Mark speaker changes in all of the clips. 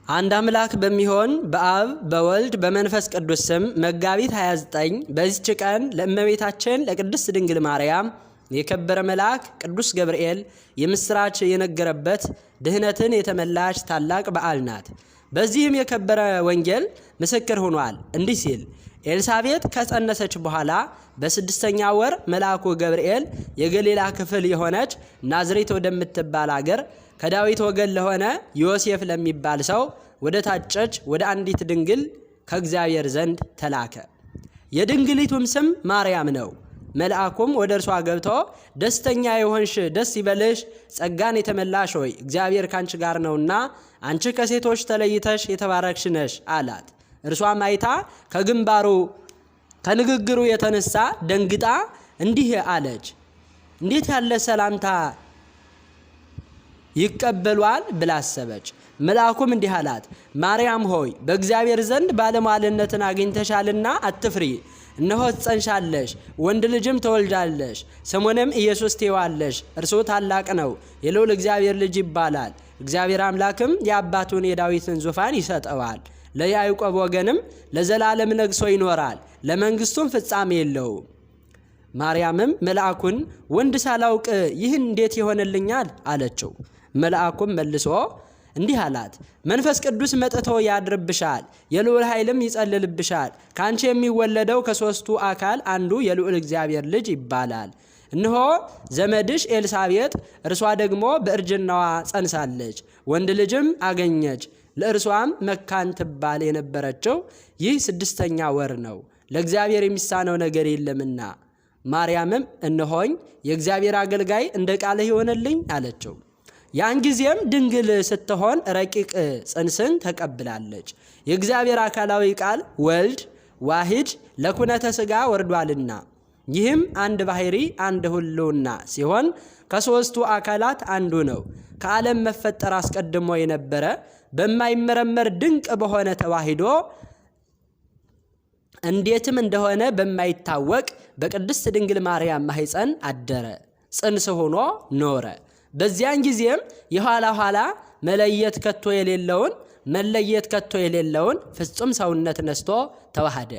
Speaker 1: አንድ አምላክ በሚሆን በአብ በወልድ በመንፈስ ቅዱስ ስም መጋቢት 29 በዚህች ቀን ለእመቤታችን ለቅድስት ድንግል ማርያም የከበረ መልአክ ቅዱስ ገብርኤል የምስራች የነገረበት ድህነትን የተመላች ታላቅ በዓል ናት። በዚህም የከበረ ወንጌል ምስክር ሆኗል። እንዲህ ሲል ኤልሳቤጥ ከጸነሰች በኋላ በስድስተኛ ወር መልአኩ ገብርኤል የገሊላ ክፍል የሆነች ናዝሬት ወደምትባል አገር ከዳዊት ወገን ለሆነ ዮሴፍ ለሚባል ሰው ወደ ታጨች ወደ አንዲት ድንግል ከእግዚአብሔር ዘንድ ተላከ። የድንግሊቱም ስም ማርያም ነው። መልአኩም ወደ እርሷ ገብቶ ደስተኛ የሆንሽ ደስ ይበልሽ፣ ጸጋን የተመላሽ ሆይ እግዚአብሔር ካንቺ ጋር ነውና አንቺ ከሴቶች ተለይተሽ የተባረክሽ ነሽ አላት። እርሷም አይታ ከንግግሩ የተነሳ ደንግጣ እንዲህ አለች፣ እንዴት ያለ ሰላምታ ይቀበሏል ብላ አሰበች። መልአኩም እንዲህ አላት፣ ማርያም ሆይ በእግዚአብሔር ዘንድ ባለሟልነትን አግኝተሻልና አትፍሪ። እነሆ ትጸንሻለሽ፣ ወንድ ልጅም ተወልጃለሽ፣ ስሙንም ኢየሱስ ትይዋለሽ። እርሱ ታላቅ ነው፣ የልዑል እግዚአብሔር ልጅ ይባላል። እግዚአብሔር አምላክም የአባቱን የዳዊትን ዙፋን ይሰጠዋል። ለያዕቆብ ወገንም ለዘላለም ነግሶ ይኖራል፣ ለመንግስቱም ፍጻሜ የለውም። ማርያምም መልአኩን ወንድ ሳላውቅ ይህን እንዴት ይሆንልኛል አለችው። መልአኩም መልሶ እንዲህ አላት፣ መንፈስ ቅዱስ መጥቶ ያድርብሻል፣ የልዑል ኃይልም ይጸልልብሻል። ከአንቺ የሚወለደው ከሦስቱ አካል አንዱ የልዑል እግዚአብሔር ልጅ ይባላል። እነሆ ዘመድሽ ኤልሳቤጥ እርሷ ደግሞ በእርጅናዋ ጸንሳለች፣ ወንድ ልጅም አገኘች። ለእርሷም መካን ትባል የነበረችው ይህ ስድስተኛ ወር ነው፣ ለእግዚአብሔር የሚሳነው ነገር የለምና። ማርያምም እነሆኝ የእግዚአብሔር አገልጋይ እንደ ቃልህ ይሆንልኝ አለችው። ያን ጊዜም ድንግል ስትሆን ረቂቅ ጽንስን ተቀብላለች። የእግዚአብሔር አካላዊ ቃል ወልድ ዋሂድ ለኩነተ ሥጋ ወርዷልና። ይህም አንድ ባህሪ አንድ ሁሉና ሲሆን ከሦስቱ አካላት አንዱ ነው። ከዓለም መፈጠር አስቀድሞ የነበረ በማይመረመር ድንቅ በሆነ ተዋሂዶ እንዴትም እንደሆነ በማይታወቅ በቅድስት ድንግል ማርያም ማኅፀን አደረ፣ ጽንስ ሆኖ ኖረ። በዚያን ጊዜም የኋላ ኋላ መለየት ከቶ የሌለውን ፍጹም ሰውነት ነስቶ ተዋሃደ።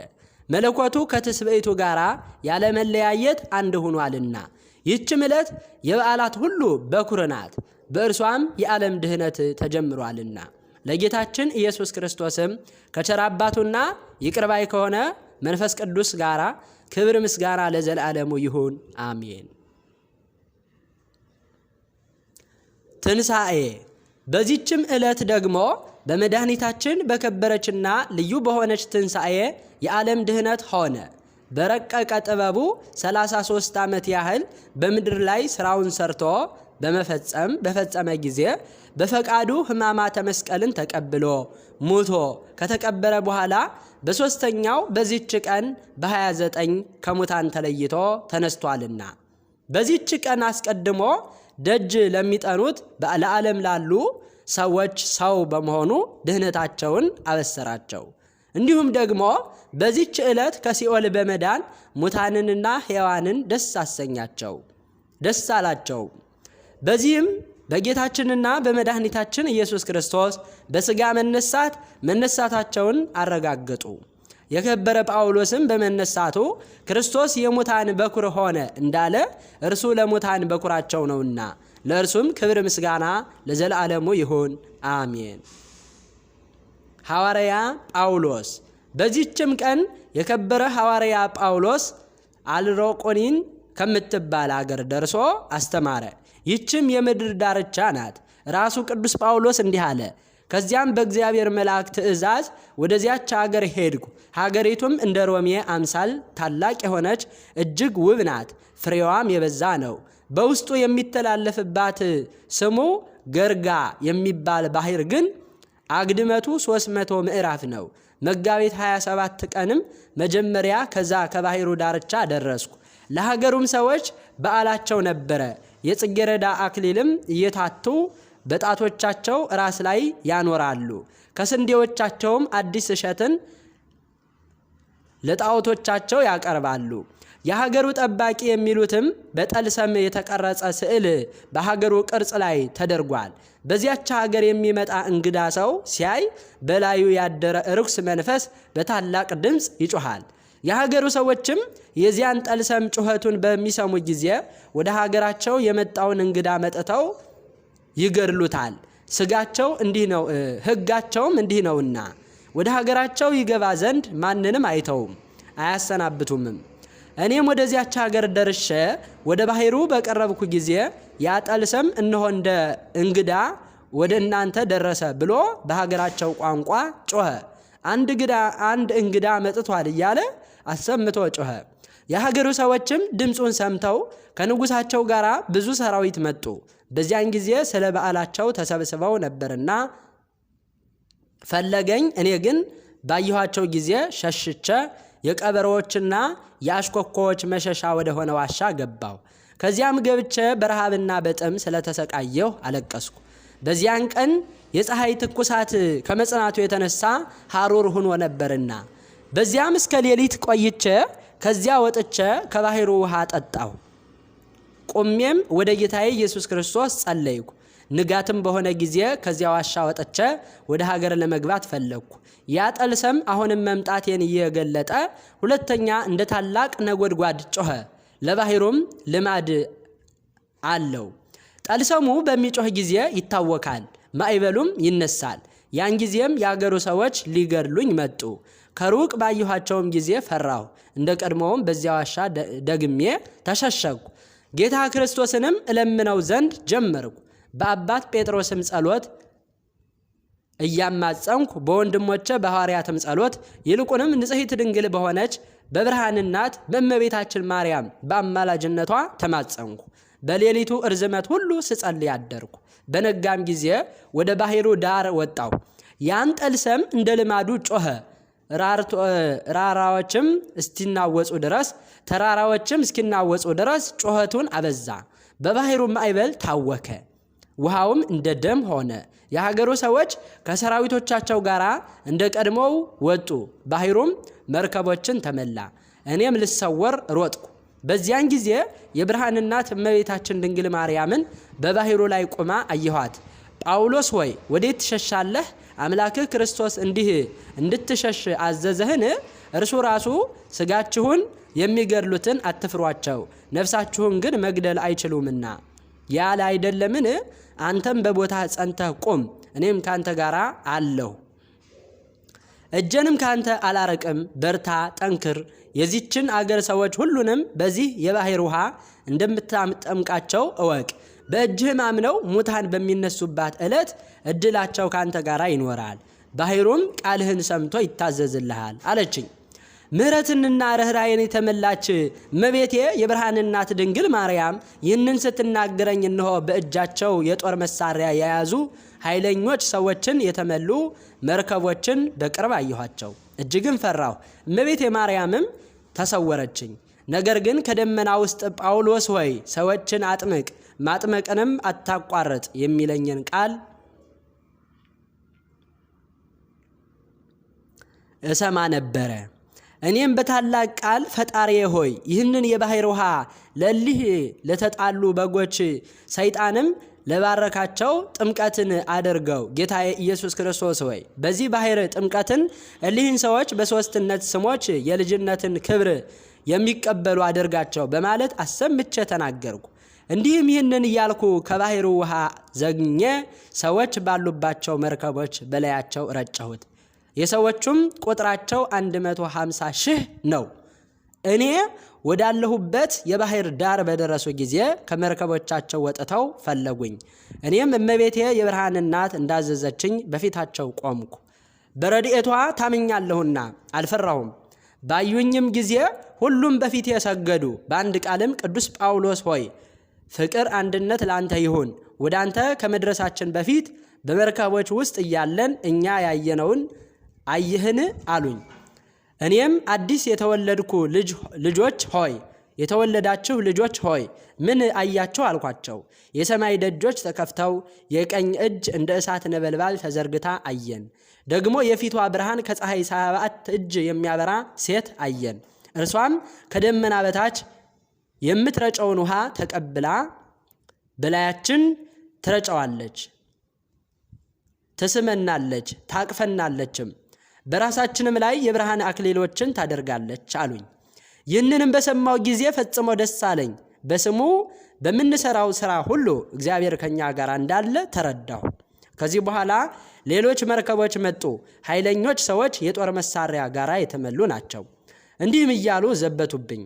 Speaker 1: መለኮቱ ከትስብእቱ ጋር ያለመለያየት አንድ ሆኗልና። ይህችም ዕለት የበዓላት ሁሉ በኩር ናት፣ በእርሷም የዓለም ድህነት ተጀምሯልና። ለጌታችን ኢየሱስ ክርስቶስም ከቸር አባቱና ይቅር ባይ ከሆነ መንፈስ ቅዱስ ጋር ክብር ምስጋና ለዘላለሙ ይሁን አሜን። ትንሣኤ። በዚህችም ዕለት ደግሞ በመድኃኒታችን በከበረችና ልዩ በሆነች ትንሣኤ የዓለም ድህነት ሆነ። በረቀቀ ጥበቡ 33 ዓመት ያህል በምድር ላይ ሥራውን ሰርቶ በፈጸመ ጊዜ በፈቃዱ ሕማማተ መስቀልን ተቀብሎ ሙቶ ከተቀበረ በኋላ በሦስተኛው በዚህች ቀን በ29 ከሙታን ተለይቶ ተነስቷልና። በዚህች ቀን አስቀድሞ ደጅ ለሚጠኑት ለዓለም ላሉ ሰዎች ሰው በመሆኑ ድህነታቸውን አበሰራቸው። እንዲሁም ደግሞ በዚህች ዕለት ከሲኦል በመዳን ሙታንንና ሕያዋንን ደስ አላቸው። በዚህም በጌታችንና በመድኃኒታችን ኢየሱስ ክርስቶስ በሥጋ መነሳታቸውን አረጋገጡ። የከበረ ጳውሎስም በመነሳቱ ክርስቶስ የሙታን በኩር ሆነ እንዳለ እርሱ ለሙታን በኩራቸው ነውና፣ ለእርሱም ክብር ምስጋና ለዘላለሙ ይሁን አሜን። ሐዋርያ ጳውሎስ። በዚህችም ቀን የከበረ ሐዋርያ ጳውሎስ አልሮቆኒን ከምትባል አገር ደርሶ አስተማረ። ይህችም የምድር ዳርቻ ናት። ራሱ ቅዱስ ጳውሎስ እንዲህ አለ፣ ከዚያም በእግዚአብሔር መልአክ ትእዛዝ ወደዚያች ሀገር ሄድኩ። ሀገሪቱም እንደ ሮሜ አምሳል ታላቅ የሆነች እጅግ ውብ ናት፣ ፍሬዋም የበዛ ነው። በውስጡ የሚተላለፍባት ስሙ ገርጋ የሚባል ባህር ግን አግድመቱ 300 ምዕራፍ ነው። መጋቢት 27 ቀንም መጀመሪያ ከዛ ከባህሩ ዳርቻ ደረስኩ። ለሀገሩም ሰዎች በዓላቸው ነበረ። የጽጌረዳ አክሊልም እየታቱ በጣቶቻቸው ራስ ላይ ያኖራሉ። ከስንዴዎቻቸውም አዲስ እሸትን ለጣዖቶቻቸው ያቀርባሉ። የሀገሩ ጠባቂ የሚሉትም በጠልሰም የተቀረጸ ስዕል በሀገሩ ቅርጽ ላይ ተደርጓል። በዚያች ሀገር የሚመጣ እንግዳ ሰው ሲያይ በላዩ ያደረ ርኩስ መንፈስ በታላቅ ድምፅ ይጮሃል። የሀገሩ ሰዎችም የዚያን ጠልሰም ጩኸቱን በሚሰሙ ጊዜ ወደ ሀገራቸው የመጣውን እንግዳ መጥተው ይገድሉታል። ስጋቸው እንዲህ ነው፣ ሕጋቸውም እንዲህ ነውና ወደ ሀገራቸው ይገባ ዘንድ ማንንም አይተውም አያሰናብቱምም። እኔም ወደዚያች ሀገር ደርሼ ወደ ባህሩ በቀረብኩ ጊዜ ያ ጠልሰም እነሆ እንደ እንግዳ ወደ እናንተ ደረሰ ብሎ በሀገራቸው ቋንቋ ጮኸ። አንድ እንግዳ መጥቷል እያለ አሰምቶ ጮኸ። የሀገሩ ሰዎችም ድምፁን ሰምተው ከንጉሳቸው ጋር ብዙ ሰራዊት መጡ። በዚያን ጊዜ ስለ በዓላቸው ተሰብስበው ነበርና ፈለገኝ። እኔ ግን ባየኋቸው ጊዜ ሸሽቼ የቀበሮዎችና የአሽኮኮዎች መሸሻ ወደ ሆነ ዋሻ ገባው። ከዚያም ገብቼ በረሃብና በጥም ስለተሰቃየሁ አለቀስኩ። በዚያን ቀን የፀሐይ ትኩሳት ከመጽናቱ የተነሳ ሐሩር ሆኖ ነበርና በዚያም እስከ ሌሊት ቆይቼ ከዚያ ወጥቼ ከባህሩ ውሃ ጠጣሁ። ቆሜም ወደ ጌታዬ ኢየሱስ ክርስቶስ ጸለይኩ። ንጋትም በሆነ ጊዜ ከዚያ ዋሻ ወጥቼ ወደ ሀገር ለመግባት ፈለግኩ። ያ ጠልሰም አሁንም መምጣቴን እየገለጠ ሁለተኛ እንደ ታላቅ ነጎድጓድ ጮኸ። ለባህሩም ልማድ አለው። ጠልሰሙ በሚጮህ ጊዜ ይታወካል፣ ማዕበሉም ይነሳል። ያን ጊዜም የአገሩ ሰዎች ሊገድሉኝ መጡ። ከሩቅ ባየኋቸውም ጊዜ ፈራሁ። እንደ ቀድሞውም በዚያ ዋሻ ደግሜ ተሸሸግኩ። ጌታ ክርስቶስንም እለምነው ዘንድ ጀመርኩ። በአባት ጴጥሮስም ጸሎት እያማጸንኩ በወንድሞቼ በሐዋርያትም ጸሎት ይልቁንም ንጽሕት ድንግል በሆነች በብርሃን እናት በእመቤታችን ማርያም በአማላጅነቷ ተማጸንኩ። በሌሊቱ እርዝመት ሁሉ ስጸልይ አደርኩ። በነጋም ጊዜ ወደ ባህሩ ዳር ወጣሁ። ያን ጠልሰም እንደ ልማዱ ጮኸ። ተራራዎችም እስኪናወጹ ድረስ ጩኸቱን አበዛ። በባህሩ ማዕበል ታወከ፣ ውሃውም እንደ ደም ሆነ። የሀገሩ ሰዎች ከሰራዊቶቻቸው ጋር እንደ ቀድሞው ወጡ። ባህሩም መርከቦችን ተመላ። እኔም ልሰወር ሮጥኩ። በዚያን ጊዜ የብርሃን እናት እመቤታችን ድንግል ማርያምን በባህሩ ላይ ቆማ አየኋት። ጳውሎስ ሆይ ወዴት ትሸሻለህ? አምላክህ ክርስቶስ እንዲህ እንድትሸሽ አዘዘህን? እርሱ ራሱ ስጋችሁን የሚገድሉትን አትፍሯቸው፣ ነፍሳችሁን ግን መግደል አይችሉምና ያለ አይደለምን? አንተም በቦታ ጸንተህ ቁም፣ እኔም ካንተ ጋር አለሁ፣ እጄንም ካንተ አላረቅም። በርታ፣ ጠንክር። የዚችን አገር ሰዎች ሁሉንም በዚህ የባህር ውሃ እንደምታጠምቃቸው እወቅ። በእጅህም አምነው ሙታን በሚነሱባት ዕለት እድላቸው ካንተ ጋር ይኖራል። ባህሩም ቃልህን ሰምቶ ይታዘዝልሃል አለችኝ። ምሕረትንና ርኅራኄን የተመላች እመቤቴ የብርሃን እናት ድንግል ማርያም ይህንን ስትናገረኝ እነሆ በእጃቸው የጦር መሳሪያ የያዙ ኃይለኞች ሰዎችን የተመሉ መርከቦችን በቅርብ አየኋቸው። እጅግም ፈራሁ። እመቤቴ ማርያምም ተሰወረችኝ። ነገር ግን ከደመና ውስጥ ጳውሎስ ሆይ ሰዎችን አጥምቅ፣ ማጥመቅንም አታቋርጥ የሚለኝን ቃል እሰማ ነበረ። እኔም በታላቅ ቃል ፈጣሪዬ ሆይ ይህንን የባህር ውሃ ለሊህ ለተጣሉ በጎች ሰይጣንም ለባረካቸው ጥምቀትን አድርገው። ጌታዬ ኢየሱስ ክርስቶስ ሆይ በዚህ ባህር ጥምቀትን እሊህን ሰዎች በሦስትነት ስሞች የልጅነትን ክብር የሚቀበሉ አድርጋቸው በማለት አሰምቼ ተናገርኩ። እንዲህም ይህንን እያልኩ ከባህሩ ውሃ ዘግኜ ሰዎች ባሉባቸው መርከቦች በላያቸው ረጨሁት። የሰዎቹም ቁጥራቸው 150,000 ነው። እኔ ወዳለሁበት የባህር ዳር በደረሱ ጊዜ ከመርከቦቻቸው ወጥተው ፈለጉኝ። እኔም እመቤቴ የብርሃን እናት እንዳዘዘችኝ በፊታቸው ቆምኩ። በረድኤቷ ታምኛለሁና አልፈራሁም። ባዩኝም ጊዜ ሁሉም በፊቴ ሰገዱ። በአንድ ቃልም ቅዱስ ጳውሎስ ሆይ ፍቅር፣ አንድነት ለአንተ ይሁን። ወደ አንተ ከመድረሳችን በፊት በመርከቦች ውስጥ እያለን እኛ ያየነውን አየህን አሉኝ። እኔም አዲስ የተወለዳችሁ ልጆች ሆይ ምን አያችሁ አልኳቸው። የሰማይ ደጆች ተከፍተው የቀኝ እጅ እንደ እሳት ነበልባል ተዘርግታ አየን። ደግሞ የፊቷ ብርሃን ከፀሐይ 7 እጅ የሚያበራ ሴት አየን። እርሷም ከደመና በታች የምትረጨውን ውሃ ተቀብላ በላያችን ትረጨዋለች፣ ትስመናለች፣ ታቅፈናለችም፣ በራሳችንም ላይ የብርሃን አክሊሎችን ታደርጋለች አሉኝ። ይህንንም በሰማው ጊዜ ፈጽሞ ደስ አለኝ። በስሙ በምንሰራው ሥራ ሁሉ እግዚአብሔር ከኛ ጋር እንዳለ ተረዳሁ። ከዚህ በኋላ ሌሎች መርከቦች መጡ። ኃይለኞች ሰዎች የጦር መሳሪያ ጋር የተመሉ ናቸው። እንዲህም እያሉ ዘበቱብኝ።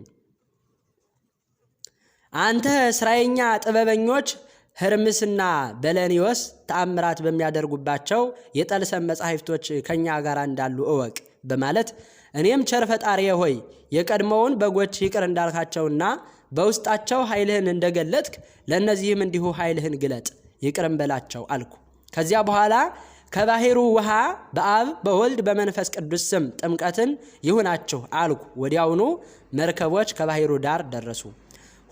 Speaker 1: አንተ ስራየኛ ጥበበኞች ህርምስና በለኒዮስ ተአምራት በሚያደርጉባቸው የጠልሰም መጻሕፍቶች ከኛ ጋር እንዳሉ እወቅ በማለት እኔም ቸር ፈጣሪዬ ሆይ የቀድሞውን በጎች ይቅር እንዳልካቸውና በውስጣቸው ኃይልህን እንደገለጥክ ለእነዚህም እንዲሁ ኃይልህን ግለጥ ይቅርም በላቸው አልኩ። ከዚያ በኋላ ከባሕሩ ውሃ በአብ በወልድ በመንፈስ ቅዱስ ስም ጥምቀትን ይሁናችሁ አልኩ። ወዲያውኑ መርከቦች ከባሕሩ ዳር ደረሱ።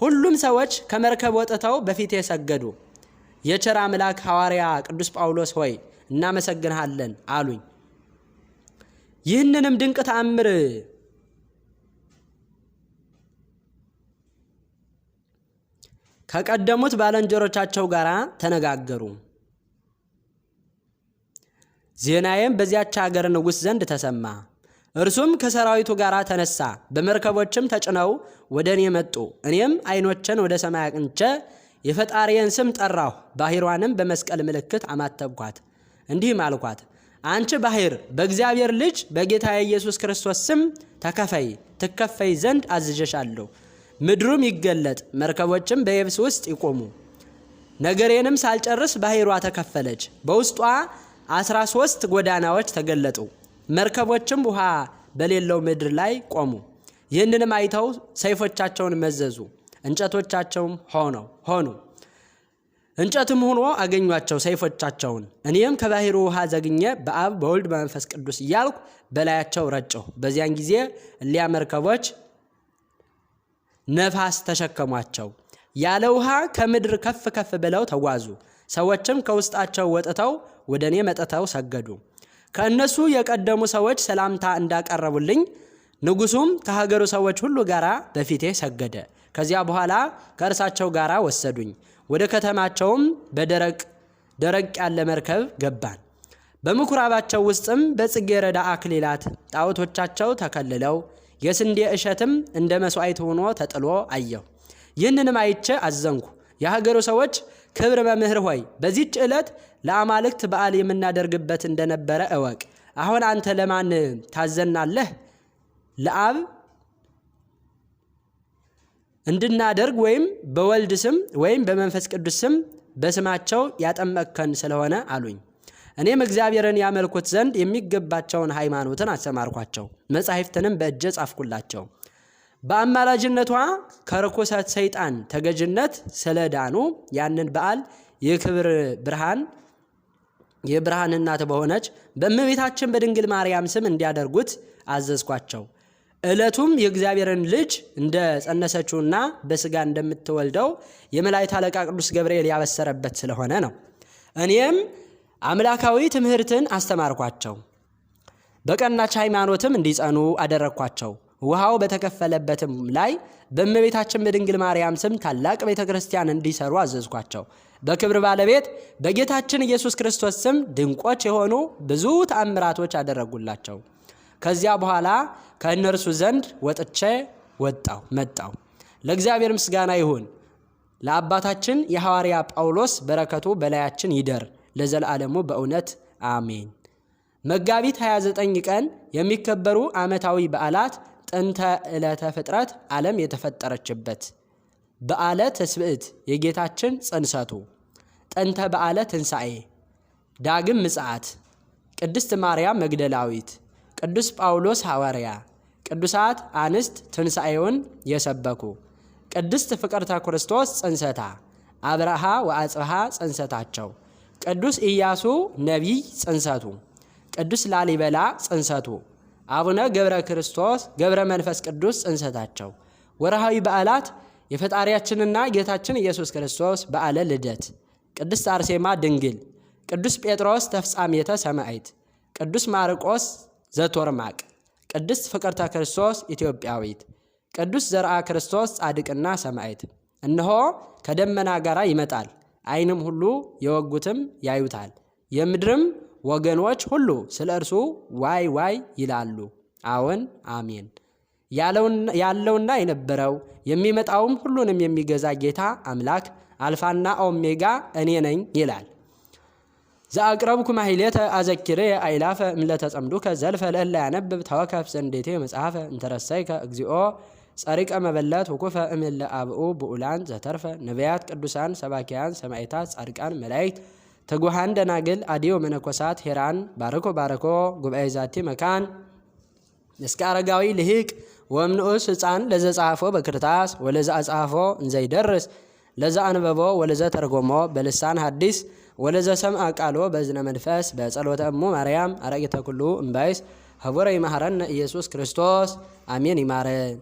Speaker 1: ሁሉም ሰዎች ከመርከብ ወጥተው በፊቴ ሰገዱ። የቸር አምላክ ሐዋርያ ቅዱስ ጳውሎስ ሆይ እናመሰግንሃለን አሉኝ። ይህንንም ድንቅ ተአምር ከቀደሙት ባልንጀሮቻቸው ጋር ተነጋገሩ። ዜናዬም በዚያች ሀገር ንጉሥ ዘንድ ተሰማ። እርሱም ከሰራዊቱ ጋር ተነሳ። በመርከቦችም ተጭነው ወደ እኔ መጡ። እኔም ዓይኖቼን ወደ ሰማይ አቅንቼ የፈጣሪዬን ስም ጠራሁ። ባሕሯንም በመስቀል ምልክት አማተብኳት። እንዲህም አልኳት፣ አንቺ ባሕር በእግዚአብሔር ልጅ በጌታ ኢየሱስ ክርስቶስ ስም ተከፈይ፣ ትከፈይ ዘንድ አዝዤሻለሁ። ምድሩም ይገለጥ፣ መርከቦችም በየብስ ውስጥ ይቆሙ። ነገሬንም ሳልጨርስ ባሕሯ ተከፈለች። በውስጧ 13 ጎዳናዎች ተገለጡ። መርከቦችም ውሃ በሌለው ምድር ላይ ቆሙ። ይህንንም አይተው ሰይፎቻቸውን መዘዙ። እንጨቶቻቸውም ሆኑ እንጨትም ሆኖ አገኟቸው ሰይፎቻቸውን። እኔም ከባሕሩ ውሃ ዘግኜ በአብ በወልድ በመንፈስ ቅዱስ እያልኩ በላያቸው ረጨሁ። በዚያን ጊዜ እሊያ መርከቦች ነፋስ ተሸከሟቸው። ያለ ውሃ ከምድር ከፍ ከፍ ብለው ተጓዙ። ሰዎችም ከውስጣቸው ወጥተው ወደ እኔ መጥተው ሰገዱ። ከእነሱ የቀደሙ ሰዎች ሰላምታ እንዳቀረቡልኝ ንጉሡም ከሀገሩ ሰዎች ሁሉ ጋር በፊቴ ሰገደ። ከዚያ በኋላ ከእርሳቸው ጋር ወሰዱኝ። ወደ ከተማቸውም በደረቅ ያለ መርከብ ገባን። በምኩራባቸው ውስጥም በጽጌረዳ አክሊላት ጣዖቶቻቸው ተከልለው የስንዴ እሸትም እንደ መሥዋዕት ሆኖ ተጥሎ አየሁ። ይህንንም አይቼ አዘንኩ። የሀገሩ ሰዎች ክብር መምህር ሆይ በዚህች ዕለት ለአማልክት በዓል የምናደርግበት እንደነበረ እወቅ። አሁን አንተ ለማን ታዘናለህ? ለአብ እንድናደርግ ወይም በወልድ ስም ወይም በመንፈስ ቅዱስ ስም በስማቸው ያጠመቅከን ስለሆነ አሉኝ። እኔም እግዚአብሔርን ያመልኩት ዘንድ የሚገባቸውን ሃይማኖትን አስተማርኳቸው። መጻሕፍትንም በእጄ ጻፍኩላቸው። በአማላጅነቷ ከርኩሰት ሰይጣን ተገዥነት ስለዳኑ ያንን በዓል የክብር ብርሃን የብርሃን እናት በሆነች በእመቤታችን በድንግል ማርያም ስም እንዲያደርጉት አዘዝኳቸው። ዕለቱም የእግዚአብሔርን ልጅ እንደ ጸነሰችውና በሥጋ እንደምትወልደው የመላእክት አለቃ ቅዱስ ገብርኤል ያበሰረበት ስለሆነ ነው። እኔም አምላካዊ ትምህርትን አስተማርኳቸው። በቀናች ሃይማኖትም እንዲጸኑ አደረግኳቸው። ውሃው በተከፈለበትም ላይ በእመቤታችን በድንግል ማርያም ስም ታላቅ ቤተ ክርስቲያን እንዲሰሩ አዘዝኳቸው። በክብር ባለቤት በጌታችን ኢየሱስ ክርስቶስ ስም ድንቆች የሆኑ ብዙ ተአምራቶች አደረጉላቸው። ከዚያ በኋላ ከእነርሱ ዘንድ ወጥቼ መጣው። ለእግዚአብሔር ምስጋና ይሁን። ለአባታችን የሐዋርያ ጳውሎስ በረከቱ በላያችን ይደር ለዘላለሙ በእውነት አሜን። መጋቢት 29 ቀን የሚከበሩ ዓመታዊ በዓላት ጥንተ ዕለተ ፍጥረት ዓለም የተፈጠረችበት፣ በዓለ ትስብእት የጌታችን ጽንሰቱ፣ ጥንተ በዓለ ትንሣኤ፣ ዳግም ምጽአት፣ ቅድስት ማርያም መግደላዊት፣ ቅዱስ ጳውሎስ ሐዋርያ፣ ቅዱሳት አንስት ትንሣኤውን የሰበኩ፣ ቅድስት ፍቅርተ ክርስቶስ ጽንሰታ፣ አብርሃ ወአጽብሃ ጽንሰታቸው፣ ቅዱስ ኢያሱ ነቢይ ጽንሰቱ፣ ቅዱስ ላሊበላ ጽንሰቱ፣ አቡነ ገብረ ክርስቶስ ገብረ መንፈስ ቅዱስ ጽንሰታቸው። ወርሃዊ በዓላት የፈጣሪያችንና ጌታችን ኢየሱስ ክርስቶስ በዓለ ልደት፣ ቅድስት አርሴማ ድንግል፣ ቅዱስ ጴጥሮስ ተፍጻሜተ ሰማዕት፣ ቅዱስ ማርቆስ ዘቶርማቅ፣ ቅድስት ፍቅርተ ክርስቶስ ኢትዮጵያዊት፣ ቅዱስ ዘርአ ክርስቶስ ጻድቅና ሰማዕት። እነሆ ከደመና ጋር ይመጣል፣ ዓይንም ሁሉ የወጉትም ያዩታል፣ የምድርም ወገኖች ሁሉ ስለ እርሱ ዋይ ዋይ ይላሉ። አዎን አሜን። ያለውና የነበረው የሚመጣውም ሁሉንም የሚገዛ ጌታ አምላክ አልፋና ኦሜጋ እኔ ነኝ ይላል። ዘአቅረብኩ ማሕሌተ አዘኪሬ አእላፈ እምለተ ጸምዱከ ዘልፈ ለእለ ያነብብ ተወከፍ ዘንዴቴ መጽሐፈ እንተረሰይከ እግዚኦ ጸሪቀ መበለት ወኩፈ እምለ አብኡ ብኡላን ዘተርፈ ነቢያት ቅዱሳን ሰባኪያን ሰማዕታት ጻድቃን መላእክት ትጉሃን ደናግል አዲዮ መነኮሳት ሄራን ባረኮ ባረኮ ጉባኤ ዛቲ መካን እስከ አረጋዊ ልሂቅ ወምንዑስ ሕፃን ለዘጻፎ በክርታስ ወለዛ አጻፎ እንዘይደርስ ለዛ አንበቦ ወለዘ ተርጎሞ በልሳን ሐዲስ ወለዘ ሰምዐ ቃሎ በዝነ መንፈስ በጸሎተ እሙ ማርያም አረቂተ ኩሉ እምባይስ ሀቡረ ይመሐረነ ኢየሱስ ክርስቶስ አሜን። ይማረን።